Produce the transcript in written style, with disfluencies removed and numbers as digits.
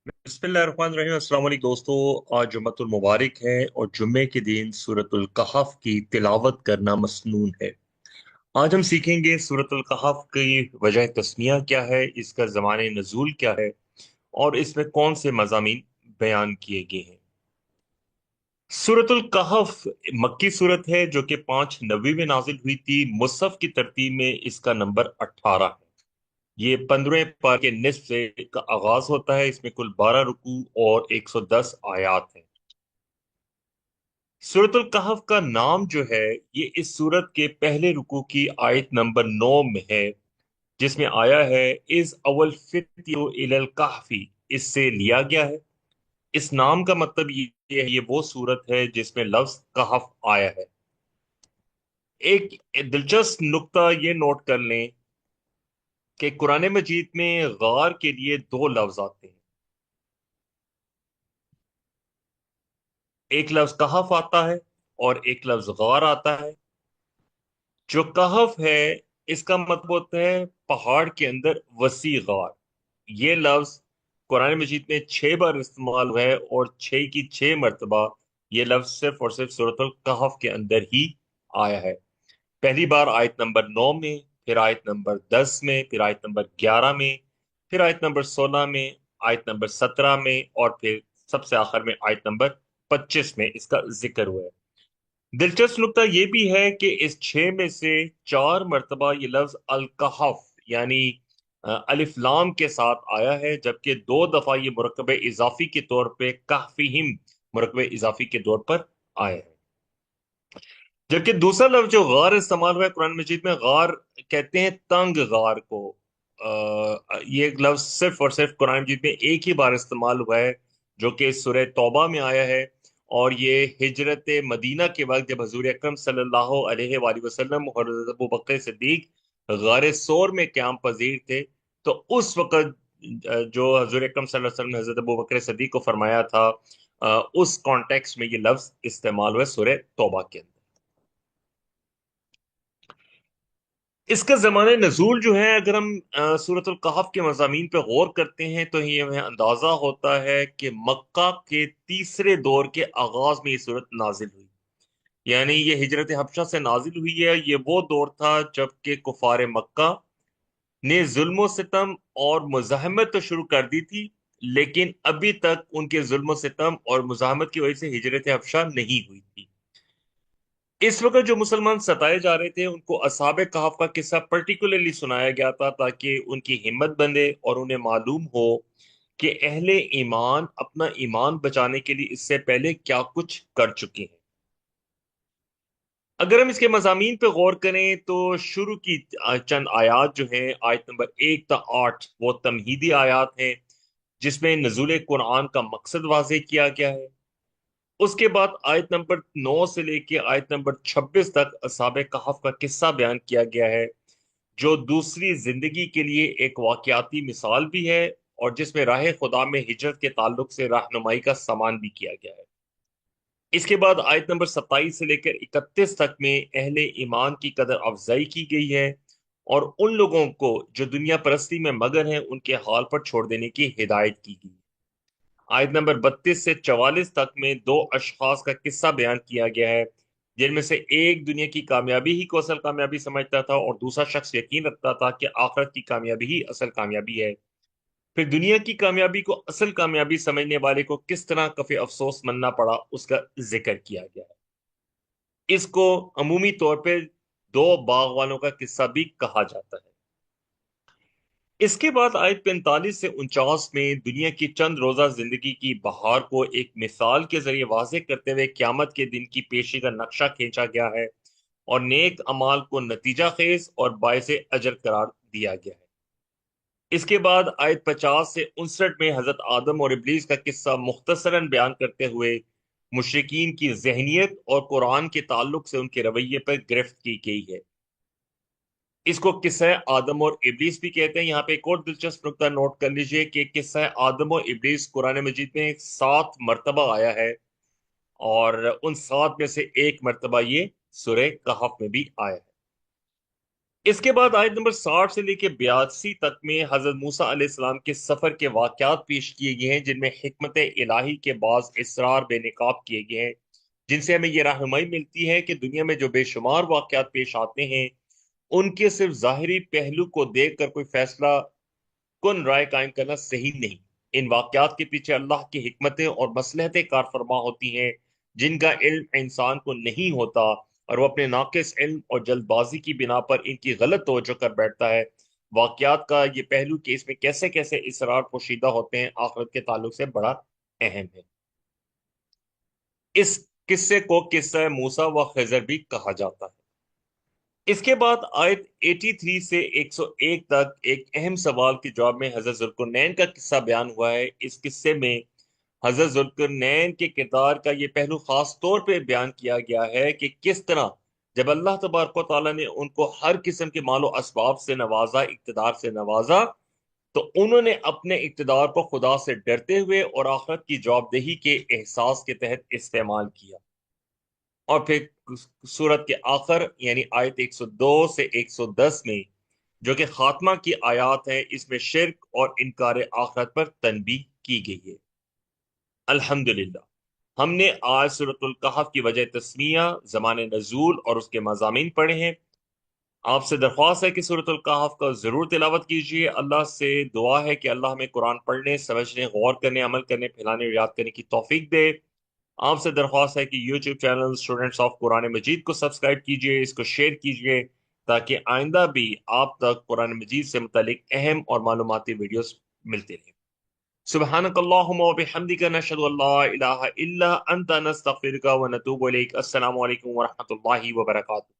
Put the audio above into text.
बिस्मिल्लाहिर्रहमानिर्रहीम। अस्सलाम वालेकुम दोस्तों। आज जुम्मतुल मुबारक है और जुम्मे के दिन सूरतुल कहफ की तिलावत करना मसनून है। आज हम सीखेंगे सूरतुल कहफ की वजह तस्मिया क्या है, इसका ज़माने नज़ूल क्या है और इसमें कौन से मज़ामीन बयान किए गए हैं। सूरतुल कहफ मक्की सूरत है जो कि 5 नबी में नाजिल हुई थी। मुसहफ की तरतीब में इसका नंबर 18 है। ये 15वें पार के निस्फ से का आगाज होता है। इसमें कुल 12 रुकू और 110 आयात हैं। सूरतुल कहफ का नाम जो है ये इस सूरत के पहले रुकू की आयत नंबर 9 में है, जिसमें आया है इस अवल फित्यो इलल कहफी, इससे लिया गया है। इस नाम का मतलब ये है, ये वो सूरत है जिसमें लफ्ज कहफ आया है। एक दिलचस्प नुक्ता ये नोट कर लें कि कुरान मजीद में गार के लिए दो लफ्ज आते हैं। एक लफ्ज कहफ आता है और एक लफ्ज गार आता है। जो कहफ है इसका मतलब होता है पहाड़ के अंदर वसी गार। ये लफ्ज कुरान मजीद में 6 बार इस्तेमाल हुआ है और 6 की 6 मरतबा ये लफ्ज सिर्फ और सिर्फ सूरतुल कहफ के अंदर ही आया है। पहली बार आयत नंबर 9 में, फिर आयत नंबर 10 में, फिर आयत नंबर 11 में, फिर आयत नंबर 16 में, आयत नंबर 17 में और फिर सबसे आखिर में आयत नंबर 25 में इसका जिक्र हुआ है। दिलचस्प नुकता यह भी है कि इस 6 में से 4 मरतबा ये लफ्ज अल कहफ यानी अलिफ लाम के साथ आया है, जबकि 2 दफा ये मुरकब इजाफी के तौर पे कहफिहिम मुरकब इजाफी के तौर पर आया है। जबकि दूसरा लफ्ज जो गार इस्तेमाल हुआ है कुरान मजीद में, गार कहते हैं तंग गार को। ये एक लफ्ज सिर्फ और सिर्फ कुरान मजीद में एक ही बार इस्तेमाल हुआ है, जो कि सूरह तौबा में आया है। और ये हिजरत मदीना के वक्त जब हजूर अकरम सल्लल्लाहु अलैहि वसल्लम और हज़रत अबू बकर सिद्दीक गार सोर में क़याम पजीर थे, तो उस वक्त जो हजूर अकरम सल्लल्लाहु अलैहि वसल्लम ने हजरत अबू बकर सिद्दीक को फरमाया था, उस कॉन्टेक्स्ट में ये लफ्ज इस्तेमाल हुआ सूरह तौबा के अंदर। इसका ज़माने नज़ूल जो है, अगर हम सूरतुल कहफ के मज़ामीन पे गौर करते हैं तो ये हमें अंदाज़ा होता है कि मक्का के तीसरे दौर के आगाज में ये सूरत नाजिल हुई। यानी ये हिजरत हबशा से नाजिल हुई है। ये वो दौर था जबकि कुफार मक्का ने जुल्म सितम और मुजाहमत तो शुरू कर दी थी, लेकिन अभी तक उनके जुल्म सितम और मुजाहमत की वजह से हिजरत हबशा नहीं हुई थी। इस वक्त जो मुसलमान सताए जा रहे थे उनको असहाबे कहफ का किस्सा पर्टिकुलरली सुनाया गया था, ताकि उनकी हिम्मत बंधे और उन्हें मालूम हो कि अहले ईमान अपना ईमान बचाने के लिए इससे पहले क्या कुछ कर चुके हैं। अगर हम इसके मजामीन पे गौर करें तो शुरू की चंद आयात जो हैं, आयत नंबर 1 से 8, वो तमहीदी आयात हैं जिसमें नज़ुल कुरान का मकसद वाज़ेह किया गया है। उसके बाद आयत नंबर 9 से लेके आयत नंबर 26 तक असहाबे कहफ का किस्सा बयान किया गया है, जो दूसरी जिंदगी के लिए एक वाकयाती मिसाल भी है और जिसमें राह खुदा में हिजरत के ताल्लुक से रहनुमाई का सामान भी किया गया है। इसके बाद आयत नंबर 27 से लेकर 31 तक में अहले ईमान की कदर अफजाई की गई है और उन लोगों को जो दुनिया परस्ती में मगन हैं उनके हाल पर छोड़ देने की हिदायत की गई। आयत नंबर 32 से 44 तक में दो अशखास का किस्सा बयान किया गया है, जिनमें से एक दुनिया की कामयाबी ही को असल कामयाबी समझता था और दूसरा शख्स यकीन रखता था कि आखिरत की कामयाबी ही असल कामयाबी है। फिर दुनिया की कामयाबी को असल कामयाबी समझने वाले को किस तरह कफे अफसोस मनना पड़ा, उसका जिक्र किया गया है। इसको अमूमी तौर पर दो बाग वालों का किस्सा भी कहा जाता है। इसके बाद आयत 45 से 49 में दुनिया की चंद रोजा जिंदगी की बहार को एक मिसाल के जरिए वाज़ेह करते हुए क्यामत के दिन की पेशी का नक्शा खींचा गया है और नेक अमाल को नतीजा खेज और बायसे अजर करार दिया गया है। इसके बाद आयत 50 से 59 में हजरत आदम और इब्लीस का किस्सा मुख्तसरन बयान करते हुए मुशरिकीन की जहनीत और कुरान के ताल्लुक से उनके रवैये पर गिरफ्त की गई है। इसको किस्सा आदम और इब्लीस भी कहते हैं। यहाँ पे एक और दिलचस्प नुकता नोट कर लीजिए कि किस्सा आदम और इब्लीस कुरान मजीद में 7 मरतबा आया है और उन 7 में से एक मरतबा ये सूरह कहफ में भी आया है। इसके बाद आयत नंबर 60 से लेकर 82 तक में हजरत मूसा अलैहिस्सलाम के सफर के वाकयात पेश किए गए हैं, जिनमें हिकमत इलाही के बाज इसरार बेनकाब किए गए हैं, जिनसे हमें यह रहनुमाई मिलती है कि दुनिया में जो बेशुमार वाकयात पेश आते हैं उनके सिर्फ जाहिरी पहलू को देख कर कोई फैसला कुन राय कायम करना सही नहीं। इन वाकयात के पीछे अल्लाह की हिकमतें और मसलहतें कार फरमा होती हैं, जिनका इल्म इंसान को नहीं होता, और वो अपने नाकिस इल्म और जल्दबाजी की बिना पर इनकी गलत तवज्जो कर बैठता है। वाकयात का ये पहलू कि इसमें कैसे कैसे इसरार पोशीदा होते हैं आखिरत के ताल्लुक से बड़ा अहम है। इस किस्से को किस्सा मूसा व खिजर भी कहा जाता है। इसके बाद आयत 83 से 101 तक एक अहम सवाल के जवाब में हजरत जुल्करनैन का किस्सा बयान हुआ है। इस किस्से में हजरत जुल्करनैन के किरदार का ये पहलू खास तौर पे बयान किया गया है कि किस तरह जब अल्लाह तबारक व तआला ने उनको हर किस्म के मालो असबाब से नवाजा, इक्तदार से नवाजा, तो उन्होंने अपने इक्तदार को खुदा से डरते हुए और आखिरत की जवाबदेही के एहसास के तहत इस्तेमाल किया। और फिर सूरत के आखिर यानी आयत 102 से 110 में, जो कि खात्मा की आयत है, इसमें शिर्क और इनकार आखिरत पर तनबीह की गई है। अल्हम्दुलिल्लाह, हमने आज सूरतुल कहफ की वजह तस्मिया, ज़माने नजूल और उसके मज़ामीन पढ़े हैं। आपसे दरख्वास्त है कि सूरतुल कहफ का जरूर तिलावत कीजिए। अल्लाह से दुआ है कि अल्लाह हमें कुरान पढ़ने, समझने, गौर करने, अमल करने, फैलाने और याद करने की तौफीक दे। आपसे दरख्वास्त है कि YouTube channel students of Quran Majeed को सब्सक्राइब कीजिए, इसको शेयर कीजिए, ताकि आइंदा भी आप तक कुरान मजीद से मुतालिक अहम और मालूमाती वीडियोस मिलते रहें। सुब्हानकल्लाहुम्मा व बिहम्दिका नशहदु अल्ला इलाहा इल्ला अंता नस्तगफिरुका व नतूबु इलैक। अस्सलामु अलैकुम व रहमतुल्लाहि व बरकातुहू।